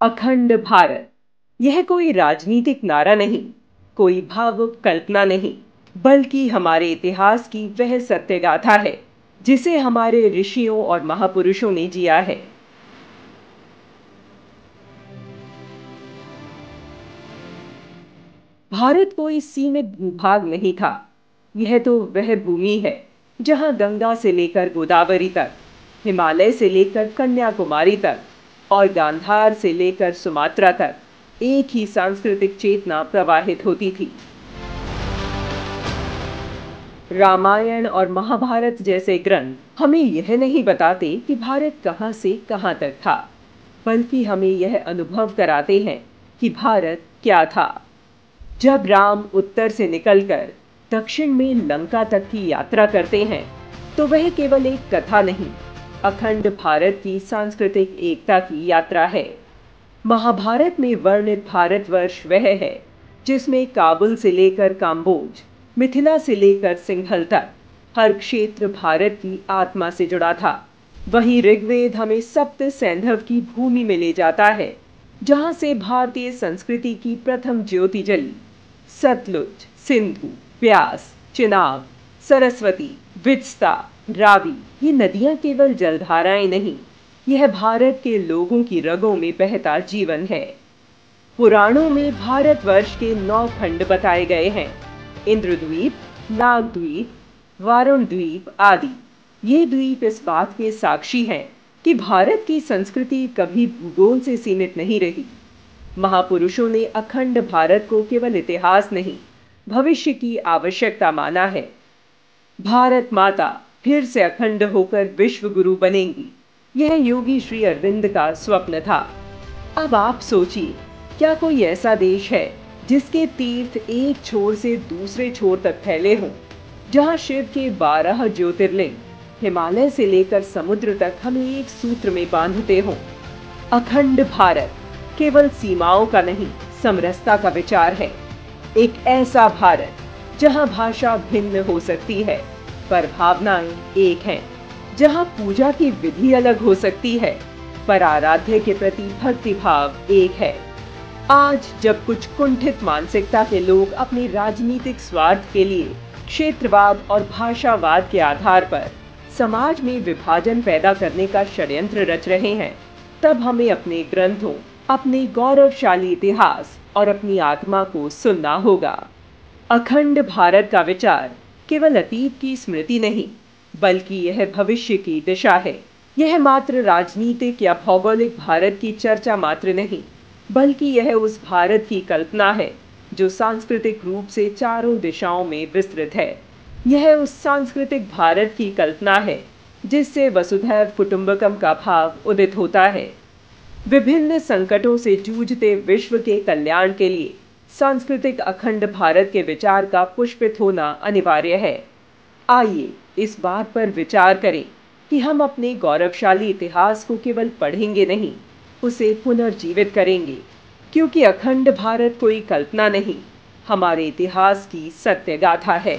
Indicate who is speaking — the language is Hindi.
Speaker 1: अखंड भारत, यह कोई राजनीतिक नारा नहीं, कोई भावुक कल्पना नहीं, बल्कि हमारे इतिहास की वह सत्य गाथा है जिसे हमारे ऋषियों और महापुरुषों ने जिया है। भारत कोई सीमित भूभाग नहीं था। यह तो वह भूमि है जहां गंगा से लेकर गोदावरी तक, हिमालय से लेकर कन्याकुमारी तक और गांधार से लेकर सुमात्रा तक एक ही सांस्कृतिक चेतना प्रवाहित होती थी। रामायण और महाभारत जैसे ग्रंथ हमें यह नहीं बताते कि भारत कहां से कहां तक था, बल्कि हमें यह अनुभव कराते हैं कि भारत क्या था। जब राम उत्तर से निकलकर दक्षिण में लंका तक की यात्रा करते हैं, तो वह केवल एक कथा नहीं, अखंड भारत की सांस्कृतिक एकता की यात्रा है। महाभारत में वर्णित भारतवर्ष वह है जिसमें काबुल से लेकर काम्बोज, मिथिला से लेकर सिंहल तक हर क्षेत्र भारत की आत्मा से जुड़ा था। वहीं ऋग्वेद हमें सप्त सैंधव की भूमि में ले जाता है, जहां से भारतीय संस्कृति की प्रथम ज्योति जली। सतलुज, सिंधु, व्यास, चिनाब, सरस्वती, वित्सता, रावी, ये नदियां केवल जलधाराएं नहीं, यह भारत के लोगों की रगों में बहता जीवन है। पुराणों में भारतवर्ष के 9 खंड बताए गए हैं: इंद्रद्वीप, नागद्वीप, वारुण द्वीप आदि। ये द्वीप इस बात के साक्षी हैं कि भारत की संस्कृति कभी भूगोल से सीमित नहीं रही। महापुरुषों ने अखंड भारत को केवल इतिहास नहीं, भविष्य की आवश्यकता माना है। भारत माता फिर से अखंड होकर विश्व गुरु बनेंगी, यह योगी श्री अरविंद का स्वप्न था। अब आप सोचिए, क्या कोई ऐसा देश है जिसके तीर्थ एक छोर से दूसरे छोर तक फैले हों, जहां शिव के 12 ज्योतिर्लिंग हिमालय से लेकर समुद्र तक हमें एक सूत्र में बांधते हों। अखंड भारत केवल सीमाओं का नहीं, समरसता का विचार है। एक ऐसा भारत जहां भाषा भिन्न हो सकती है, पर भावनाएं एक हैं, जहां पूजा की विधि अलग हो सकती है, पर आराध्य के प्रति भक्ति भाव एक है। आज जब कुछ कुंठित मानसिकता के लोग अपने राजनीतिक स्वार्थ के लिए क्षेत्रवाद और भाषावाद के आधार पर समाज में विभाजन पैदा करने का षड्यंत्र रच रहे हैं, तब हमें अपने ग्रंथों, अपने गौरवशाली इतिहास और अपनी आत्मा को सुनना होगा। अखंड भारत का विचार केवल अतीत की स्मृति नहीं, बल्कि यह भविष्य की दिशा है। यह मात्र राजनीतिक या भौगोलिक भारत की चर्चा मात्र नहीं, बल्कि यह उस भारत की कल्पना है जो सांस्कृतिक रूप से चारों दिशाओं में विस्तृत है। यह उस सांस्कृतिक भारत की कल्पना है जिससे वसुधैव कुटुंबकम का भाव उदित होता है। विभिन्न संकटों से जूझते विश्व के कल्याण के लिए सांस्कृतिक अखंड भारत के विचार का पुष्पित होना अनिवार्य है। आइए इस बात पर विचार करें कि हम अपने गौरवशाली इतिहास को केवल पढ़ेंगे नहीं, उसे पुनर्जीवित करेंगे, क्योंकि अखंड भारत कोई कल्पना नहीं, हमारे इतिहास की सत्य गाथा है।